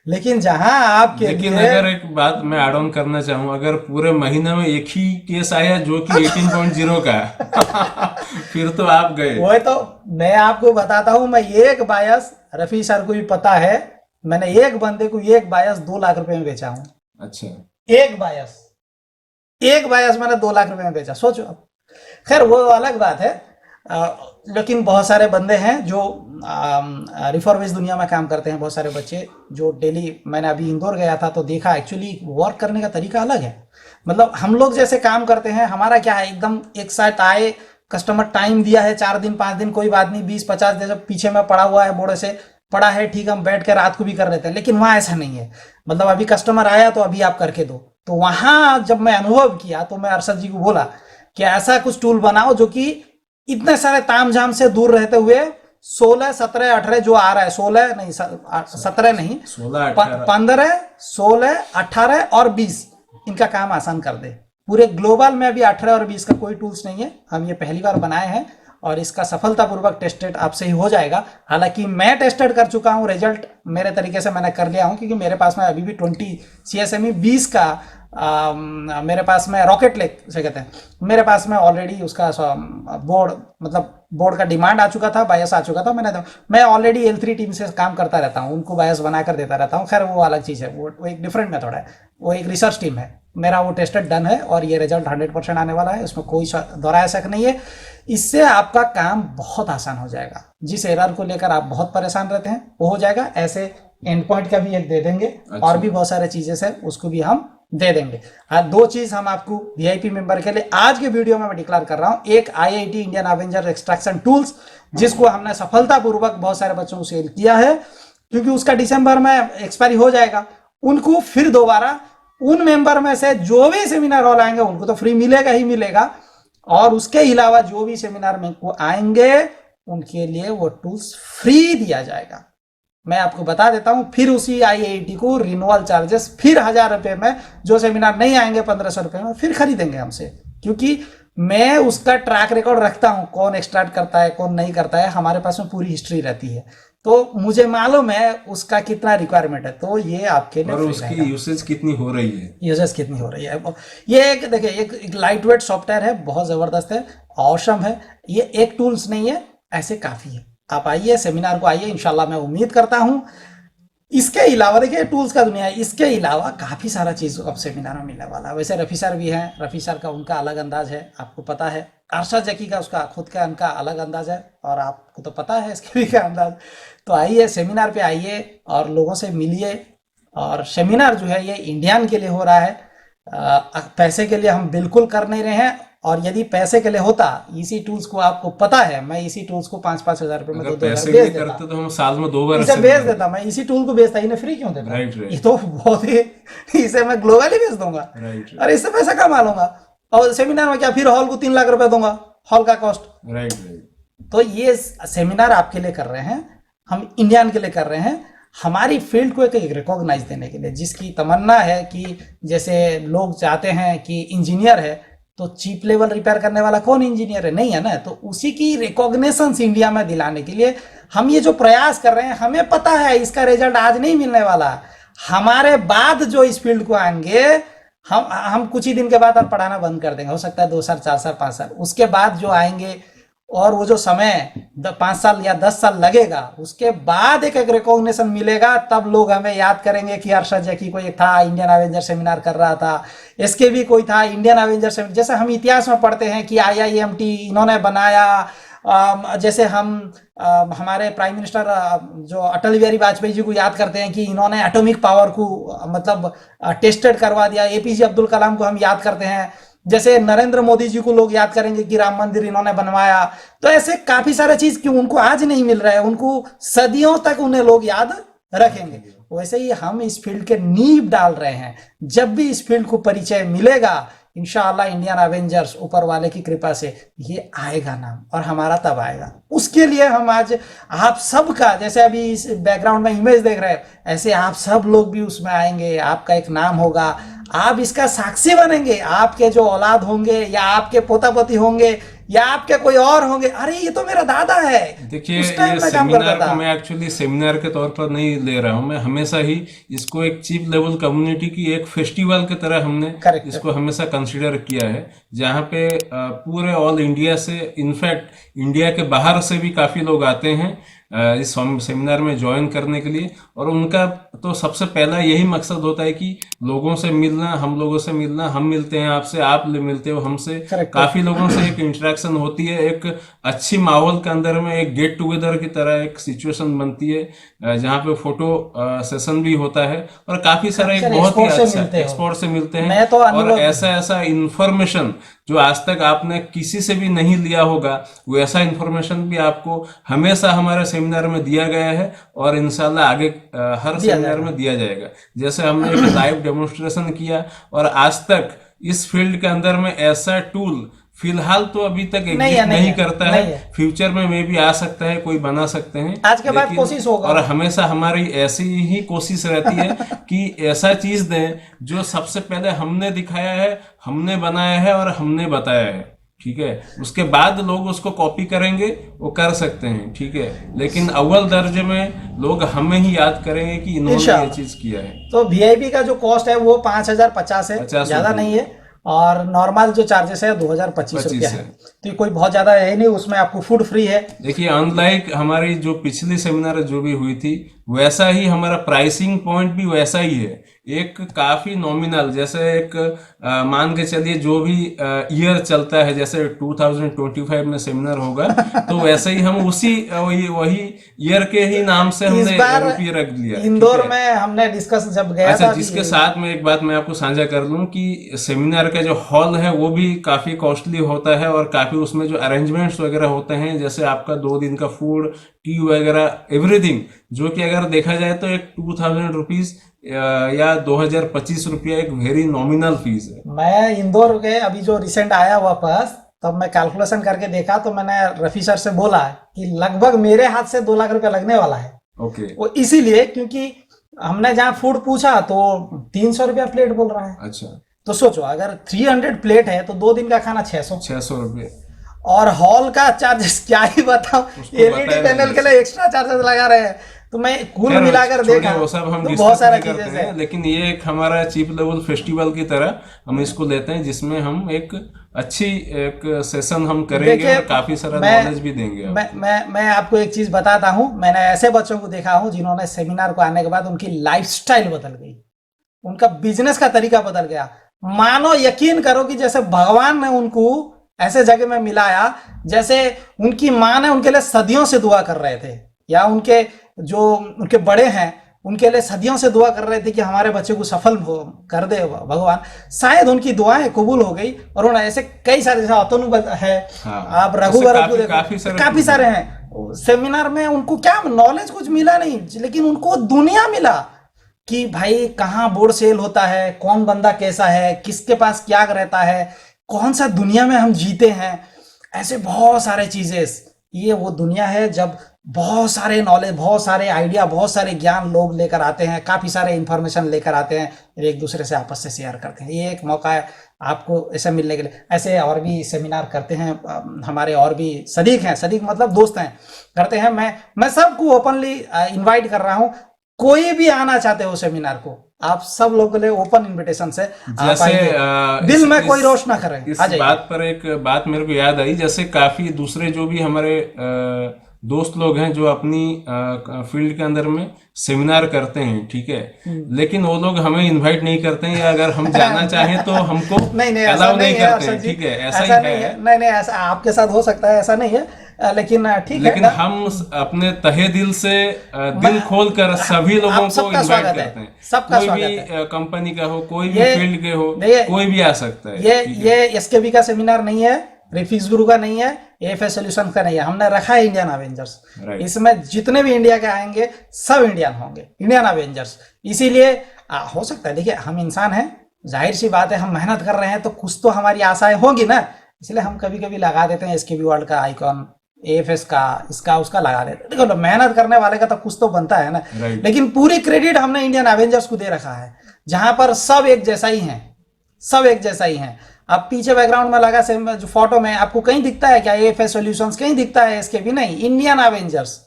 लेकिन जहां आपके अगर एक बात मैं ऐड ऑन करना चाहूँ, अगर पूरे महीने में एक ही केस आया जो कि 18.0 का है फिर तो आप गए। वही तो मैं आपको बताता हूं, मैं एक बायस, रफी सर को भी पता है, मैंने एक बंदे को एक बायस 2 लाख रुपए में बेचा हूं। अच्छा, एक बायस मैंने 2 लाख रुपए में बेचा, सोचो आप। खैर, वो अलग बात है। लेकिन बहुत सारे बंदे हैं जो रिफॉर्मेज दुनिया में काम करते हैं, बहुत सारे बच्चे जो डेली, मैंने अभी इंदौर गया था तो देखा, एक्चुअली वर्क करने का तरीका अलग है। मतलब हम लोग जैसे काम करते हैं, हमारा क्या है, एकदम एक साथ आए, कस्टमर टाइम दिया है 4 दिन 5 दिन, कोई बात नहीं, 20-50 दिन पीछे में पड़ा हुआ है, बोर्ड से पड़ा है, ठीक, हम बैठ के रात को भी कर लेते हैं। लेकिन वहाँ ऐसा नहीं है, मतलब अभी कस्टमर आया तो अभी आप करके दो। तो वहाँ जब मैं अनुभव किया तो मैं अरशद जी को बोला कि ऐसा कुछ टूल बनाओ जो कि इतने सारे तामझाम से दूर रहते हुए 16, 17, 18 जो आ रहा है, 16 नहीं, 17 नहीं, 16, 18 15, 16, 18 और 20 इनका काम आसान कर दे। पूरे ग्लोबल में अभी 18 और 20 का कोई टूल्स नहीं है, हम ये पहली बार बनाए हैं और इसका सफलतापूर्वक टेस्टेड आपसे ही हो जाएगा। हालांकि मैं टेस्टेड कर चुका हूँ, रिजल्ट मेरे तरीके से मैंने कर लिया हूँ, क्योंकि मेरे पास में अभी भी 20 CSME 20 का मेरे पास में रॉकेट लेक से कहते हैं, मेरे पास में ऑलरेडी उसका बोर्ड, मतलब बोर्ड का डिमांड आ चुका था, बायस आ चुका था। मैं ऑलरेडी L3 टीम से काम करता रहता हूँ, उनको बायस बना कर देता रहता हूँ। खैर वो अलग चीज़ है, वो एक डिफरेंट मेथड है, वो एक रिसर्च टीम है। मेरा वो टेस्टेड डन है और ये रिजल्ट 100% आने वाला है, उसमें कोई दोहराया शक नहीं है। इससे आपका काम बहुत आसान हो जाएगा। जिस एरर को लेकर आप बहुत परेशान रहते हैं वो हो जाएगा। ऐसे एंड पॉइंट का भी एक दे देंगे, और भी बहुत सारे चीजें हैं उसको भी हम दे देंगे। हाँ, 2 चीज हम आपको VIP मेंबर के लिए आज के वीडियो में मैं डिक्लेयर कर रहा हूं। एक IIT Indian Avenger extraction tools, जिसको हमने सफलतापूर्वक बहुत सारे बच्चों को सेल किया है, क्योंकि उसका दिसंबर में एक्सपायरी हो जाएगा। उनको फिर दोबारा उन मेंबर में से जो भी सेमिनार हॉल आएंगे उनको तो फ्री मिलेगा ही मिलेगा, और उसके अलावा जो भी सेमिनार में को आएंगे उनके लिए वो टूल्स फ्री दिया जाएगा। मैं आपको बता देता हूं, फिर उसी IIT को रिन्यूअल चार्जेस फिर 1000 रुपए में, जो सेमिनार नहीं आएंगे 1500 रुपए में फिर खरीदेंगे हमसे, क्योंकि मैं उसका ट्रैक रिकॉर्ड रखता हूं, कौन एक्सट्रैक्ट करता है कौन नहीं करता है, हमारे पास में पूरी हिस्ट्री रहती है, तो मुझे मालूम है उसका कितना रिक्वायरमेंट है। तो ये आपके लिए और उसकी यूसेज कितनी हो रही है, यूजेस कितनी हो रही है। ये एक देखिए, एक लाइट वेट सॉफ्टवेयर है, बहुत जबरदस्त है, ऑसम है। ये एक टूल्स नहीं है, ऐसे काफी है। आप आइए, सेमिनार को आइए, इंशाल्लाह मैं उम्मीद करता हूं। इसके अलावा देखिए, टूल्स का दुनिया है, इसके अलावा काफी सारा चीज अब सेमिनार में मिलने वाला है। वैसे रफी सर भी हैं, रफी सर का उनका अलग अंदाज है, आपको पता है। अरशद जकी का उसका खुद का उनका अलग अंदाज है, और आपको तो पता है इसके भी का अंदाज। तो आइए, सेमिनार पे आइए और लोगों से मिलिए। और सेमिनार जो है ये इंडियन के लिए हो रहा है, पैसे के लिए हम बिल्कुल कर नहीं रहे हैं। और यदि पैसे के लिए होता, इसी टूल्स को आपको पता है, मैं इसी टूल्स को 5-5 हजार रुपए में 2-2 हजार बेच देता, तो हम साल में 2 बार इसे बेच देता। मैं इसी टूल को बेचता, इन्हें फ्री क्यों देता? ये तो बहुत ही, इसे मैं ग्लोबली बेच दूंगा, और इससे पैसा कमा लूंगा। और सेमिनार में क्या, फिर हॉल को 3 लाख रुपए दूंगा, हॉल का कॉस्ट। तो ये सेमिनार आपके लिए कर रहे हैं, हम इंडियन के लिए कर रहे हैं, हमारी फील्ड को एक रिकॉग्नाइज देने के लिए। जिसकी तमन्ना है कि जैसे लोग चाहते हैं कि इंजीनियर है तो चीप लेवल रिपेयर करने वाला कौन इंजीनियर है, नहीं है ना। तो उसी की रिकॉग्निशन इंडिया में दिलाने के लिए हम ये जो प्रयास कर रहे हैं, हमें पता है इसका रिजल्ट आज नहीं मिलने वाला। हमारे बाद जो इस फील्ड को आएंगे, हम कुछ ही दिन के बाद और पढ़ाना बंद कर देंगे, हो सकता है 2 साल 4 साल 5 साल। उसके बाद जो आएंगे, और वो जो समय 5 साल या 10 साल लगेगा, उसके बाद एक रिकॉग्निशन मिलेगा, तब लोग हमें याद करेंगे कि अरशद जकी कोई था, इंडियन अवेंजर सेमिनार कर रहा था, इसके भी कोई था इंडियन अवेंजर सेमिनार। जैसे हम इतिहास में पढ़ते हैं कि IIMT इन्होंने बनाया, जैसे हम हमारे प्राइम मिनिस्टर जो अटल बिहारी वाजपेयी जी को याद करते हैं कि इन्होंने एटॉमिक पावर को मतलब टेस्टेड करवा दिया। APJ अब्दुल कलाम को हम याद करते हैं, जैसे नरेंद्र मोदी जी को लोग याद करेंगे कि राम मंदिर इन्होंने बनवाया। तो ऐसे काफी सारे चीज क्यों उनको आज नहीं मिल रहा है, उनको सदियों तक उन्हें लोग याद रखेंगे। वैसे ही हम इस फील्ड के नींव डाल रहे हैं। जब भी इस फील्ड को परिचय मिलेगा, इंशाअल्लाह इंडियन अवेंजर्स ऊपर वाले की कृपा से ये आएगा नाम, और हमारा तब आएगा। उसके लिए हम आज आप सबका, जैसे अभी इस बैकग्राउंड में इमेज देख रहे हैं, ऐसे आप सब लोग भी उसमें आएंगे, आपका एक नाम होगा, आप इसका साक्षी बनेंगे। आपके जो औलाद होंगे, या आपके पोता पोती होंगे, या आपके कोई और होंगे, अरे ये तो मेरा दादा है। देखिए, ये सेमिनार को मैं एक्चुअली सेमिनार के तौर पर नहीं ले रहा हूँ, मैं हमेशा ही इसको एक चीप लेवल कम्युनिटी की एक फेस्टिवल की तरह हमने इसको हमेशा कंसीडर किया है, जहाँ पे पूरे ऑल इंडिया से, इनफैक्ट इंडिया के बाहर से भी काफी लोग आते हैं इस सेमिनार में ज्वाइन करने के लिए। और उनका तो सबसे पहला यही मकसद होता है कि लोगों से मिलना, हम लोगों से मिलना, हम मिलते हैं आपसे, आप मिलते हो हमसे। काफी लोगों से एक इंटरेक्शन होती है, एक अच्छी माहौल के अंदर में एक गेट टुगेदर की तरह एक सिचुएशन बनती है, जहाँ पे फोटो सेशन भी होता है, और काफी सारा एक बहुत ही अच्छा एक्सपर्ट से मिलते हैं। और ऐसा इंफॉर्मेशन जो आज तक आपने किसी से भी नहीं लिया होगा, वो ऐसा इंफॉर्मेशन भी आपको हमेशा हमारे सेमिनार में दिया गया है, और इंशाल्लाह आगे हर सेमिनार में दिया जाएगा। जैसे हमने एक लाइव डेमोन्स्ट्रेशन किया, और आज तक इस फील्ड के अंदर में ऐसा टूल फिलहाल तो अभी तक नहीं एग्जिस्ट है, नहीं नहीं है, करता नहीं है। है। फ्यूचर में मे भी आ सकता है, कोई बना सकते हैं आज के बाद लेकिन कोशिश होगा। और हमेशा हमारी ऐसी ही कोशिश रहती है कि ऐसा चीज दें जो सबसे पहले हमने दिखाया है, हमने बनाया है और हमने बताया है, ठीक है। उसके बाद लोग उसको कॉपी करेंगे, वो कर सकते हैं, ठीक है। लेकिन अव्वल दर्जे में लोग हमें ही याद करेंगे कि इन्होंने ये इंशाल्लाह। चीज किया है। तो वीआईपी का जो कॉस्ट है वो 5,050 है, 50 ज़्यादा रुपये नहीं है। और नॉर्मल जो चार्जेस है 2,025 रुपया 25 है। है। तो ये कोई बहुत ज़्यादा है नहीं, उसमें आपको फूड फ्री है। देखिए, अनलाइक हमारी जो पिछली सेमिनार जो भी हुई थी, वैसा ही हमारा प्राइसिंग पॉइंट भी वैसा ही है। एक काफी नॉमिनल, जैसे एक मान के चलिए जो भी ईयर चलता है, जैसे 2025 में सेमिनार होगा तो वैसे ही हम उसी वही ईयर के ही नाम से इस हमने बार रुपये रख दिया, ठीक इंदौर है। में हमने डिस्कस जब गया अच्छा, था जिसके साथ में एक बात मैं आपको साझा कर लूं कि सेमिनार का जो हॉल है वो भी काफी कॉस्टली होता है और काफी उसमें जो अरेंजमेंट्स वगैरह होते हैं, जैसे आपका 2 दिन का फूड, टी वगैरह, एवरीथिंग, जो कि अगर देखा जाए तो एक 2000 रुपीज या 2025 रुपया एक वेरी नॉमिनल फीस है। मैं इंदौर के अभी जो रिसेंट आया वापस, तब मैं कैलकुलेशन करके देखा तो मैंने रफी सर से बोला कि लगभग मेरे हाथ से 2 लाख रुपया लगने वाला है। ओके। वो इसीलिए क्योंकि हमने जहाँ फूड पूछा तो 300 रुपया प्लेट बोल रहा है। अच्छा, तो सोचो अगर 300 प्लेट है तो 2 दिन का खाना 600। 600 रुपये और हॉल का चार्जेस क्या ही बताऊं, उसको एलईडी बताया पैनल नहीं के लिए एक्स्ट्रा चार्जेस लगा रहे हैं। तो मैं कुल खैर, मिलाकर छोड़िए, देखा वो सब हम तो डिस्कस बहुत सारा नहीं करते चीजें हैं। हैं। लेकिन ये एक हमारा चीप लेवल फेस्टिवल की तरह हम इसको लेते हैं, जिसमें हम एक अच्छी एक सेशन हम करेंगे देखिए, और काफी सारा मैं नॉलेज भी देंगे मैं आपको। मैं आपको एक चीज बताता हूं। मैंने ऐसे बच्चों को देखा हूं जिन्होंने सेमिनार को आने के बाद उनकी लाइफस्टाइल बदल गई, उनका बिजनेस का तरीका बदल गया। मानो यकीन करो कि जैसे भगवान ने उनको ऐसे जगह में मिलाया जैसे उनकी माँ ने उनके लिए सदियों से दुआ कर रहे थे, या उनके जो उनके बड़े हैं उनके लिए सदियों से दुआ कर रहे थे कि हमारे बच्चे को सफल कर दे भगवान। शायद उनकी दुआएं कबूल हो गई और उन्होंने ऐसे कई सारे, जैसे अतनु है, हाँ, आप ऐसे रघुवर को देखो, काफी सारे हैं। सेमिनार में उनको क्या नॉलेज कुछ मिला नहीं, लेकिन उनको दुनिया मिला कि भाई कहाँ बोर्ड सेल होता है, कौन बंदा कैसा है, किसके पास क्या रहता है, कौन सा दुनिया में हम जीते हैं। ऐसे बहुत सारे चीजें, ये वो दुनिया है जब बहुत सारे नॉलेज, बहुत सारे आइडिया, बहुत सारे ज्ञान लोग लेकर आते हैं, काफी सारे इंफॉर्मेशन लेकर आते हैं, एक दूसरे से आपस से शेयर करते हैं। ये एक मौका है आपको ऐसे मिलने के लिए। ऐसे और भी सेमिनार करते हैं हमारे, और भी सदीक हैं, सदीक मतलब दोस्त हैं, करते हैं। मैं सबको ओपनली इनवाइट कर रहा हूँ। कोई भी आना चाहते हो सेमिनार को, आप सब लोगों के लिए ओपन इनविटेशन है। जैसे दिल में कोई रोश ना करें, इस आ जाइए। बात पर एक बात मेरे को याद आई, जैसे काफी दूसरे जो भी हमारे दोस्त लोग हैं जो अपनी फील्ड के अंदर में सेमिनार करते हैं, ठीक है, लेकिन वो लोग हमें इनवाइट नहीं करते हैं, या अगर हम जाना चाहें तो हमको नहीं अलाउ नहीं है करते हैं, अर्षद जी, ठीक है, ऐसा ऐसा ही नहीं है। है। नहीं ऐसा आपके साथ हो सकता है, ऐसा नहीं है, लेकिन ठीक लेकिन है। हम अपने तहे दिल से दिल खोल कर सभी लोगों आप को सबका इनवाइट स्वागत है, करते हैं। सबका कोई स्वागत भी है। कंपनी का हो, कोई भी ये फील्ड के हो, देखिए, कोई भी आ सकता है, ठीक है। ये एसकेबी का सेमिनार नहीं है, रिफिक्स गुरु का नहीं है, एएफएस सॉल्यूशंस का नहीं है। हमने रखा है इंडियन अवेंजर्स। Right. इसमें जितने भी इंडिया के आएंगे सब इंडियन होंगे, इंडियन अवेंजर्स। इसीलिए हो सकता है, देखिए हम इंसान हैं, जाहिर सी बात है, हम मेहनत कर रहे हैं तो कुछ तो हमारी आशाएं होंगी ना। इसलिए हम कभी कभी लगा देते हैं एसकेबी वर्ल्ड का आइकॉन, एएफएस का, इसका उसका लगा देते हैं। देखो मेहनत करने वाले का तो कुछ तो बनता है ना। Right. लेकिन पूरी क्रेडिट हमने इंडियन अवेंजर्स को दे रखा है, जहां पर सब एक जैसा ही है, सब एक जैसा ही है। अब पीछे बैकग्राउंड में लगा जो फोटो में आपको कहीं दिखता है क्या एएफएस सॉल्यूशंस, कहीं दिखता है इसके भी नहीं, इंडियन अवेंजर्स।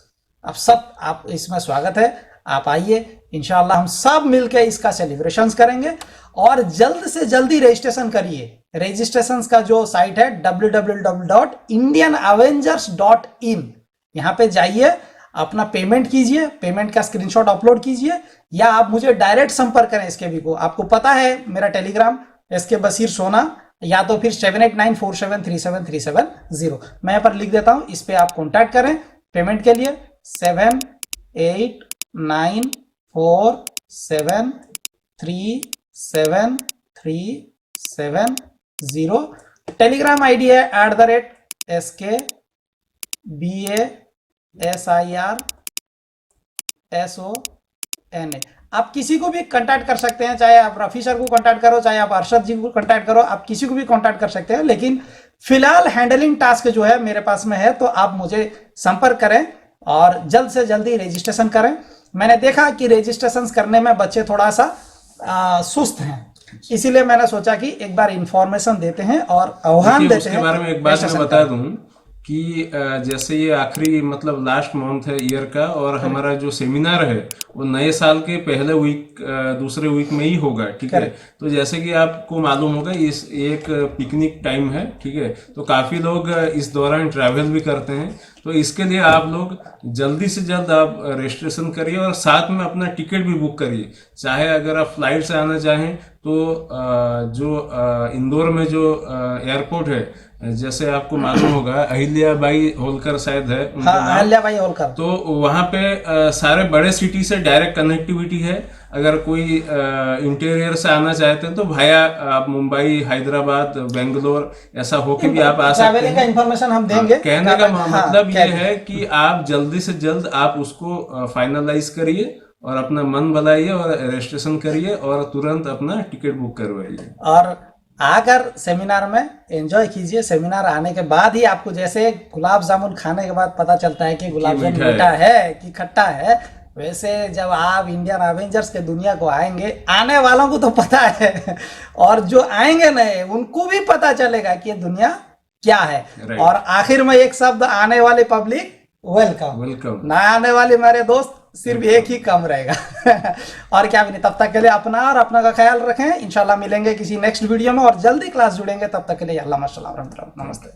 अब सब आप इसमें स्वागत है, आप आइए, इंशाल्लाह हम सब मिलकर इसका सेलिब्रेशंस करेंगे। और जल्द से जल्दी रजिस्ट्रेशन करिए। रजिस्ट्रेशन का जो साइट है www.indianavengers.in, यहाँ पे जाइए, अपना पेमेंट कीजिए, पेमेंट का स्क्रीनशॉट अपलोड कीजिए, या आप मुझे डायरेक्ट संपर्क करें एसकेबी को। आपको पता है मेरा टेलीग्राम एसके बशीर सोना, या तो फिर 7894737370। मैं यहाँ पर लिख देता हूँ, इस पे आप कॉन्टैक्ट करें पेमेंट के लिए। 7894737370। टेलीग्राम आईडी है @SKBASIRSONA। आप किसी को भी कांटेक्ट कर सकते हैं, चाहे आप रफी सर को कांटेक्ट करो, चाहे आप अर्शद जी को कांटेक्ट करो, आप किसी को भी कांटेक्ट कर सकते हैं। लेकिन फिलहाल हैंडलिंग टास्क जो है मेरे पास में है, तो आप मुझे संपर्क करें और जल्द से जल्दी रजिस्ट्रेशन करें। मैंने देखा कि रजिस्ट्रेशन करने में बच्चे थोड़ा सा सुस्त हैं, इसीलिए मैंने सोचा कि एक बार इंफॉर्मेशन देते हैं और आह्वान देते हैं। उसके बारे में एक बात मैं बता दूं कि जैसे ये आखिरी मतलब लास्ट मंथ है ईयर का, और हमारा जो सेमिनार है वो नए साल के पहले वीक दूसरे वीक में ही होगा, ठीक है। तो जैसे कि आपको मालूम होगा इस एक पिकनिक टाइम है, ठीक है, तो काफी लोग इस दौरान ट्रैवल भी करते हैं। तो इसके लिए आप लोग जल्दी से जल्द आप रजिस्ट्रेशन करिए और साथ में अपना टिकट भी बुक करिए। चाहे अगर आप फ्लाइट से आना चाहें तो जो इंदौर में जो एयरपोर्ट है, जैसे आपको मालूम होगा अहिल्याबाई होलकर शायद है उनका नाम, अहिल्याबाई होलकर, तो वहाँ पे सारे बड़े सिटी से डायरेक्ट कनेक्टिविटी है। अगर कोई इंटीरियर से आना चाहते हैं तो भाया आप मुंबई, हैदराबाद, बेंगलोर ऐसा होके भी आप आ सकते ट्रैवलिंग का हैं। इंफॉर्मेशन हम देंगे। कहने का मतलब ये है कि आप जल्दी से जल्द आप उसको फाइनलाइज करिए और अपना मन बनाइए और रजिस्ट्रेशन करिए और तुरंत अपना टिकट बुक करवाइए और आकर सेमिनार में एंजॉय कीजिए। सेमिनार आने के बाद ही आपको जैसे गुलाब जामुन खाने के बाद पता चलता है कि गुलाब जामुन मीठा है कि खट्टा है, वैसे जब आप इंडियन एवेंजर्स के दुनिया को आएंगे, आने वालों को तो पता है और जो आएंगे नए उनको भी पता चलेगा कि ये दुनिया क्या है। और आखिर में एक शब्द, आने वाली पब्लिक वेलकम, वेलकम, ना आने वाले मेरे दोस्त सिर्फ एक ही कम रहेगा। और क्या भी नहीं, तब तक के लिए अपना और अपना का ख्याल रखें। इंशाल्लाह मिलेंगे किसी नेक्स्ट वीडियो में और जल्दी क्लास जुड़ेंगे। तब तक के लिए अल्लाह माशाल्लाह, नमस्ते।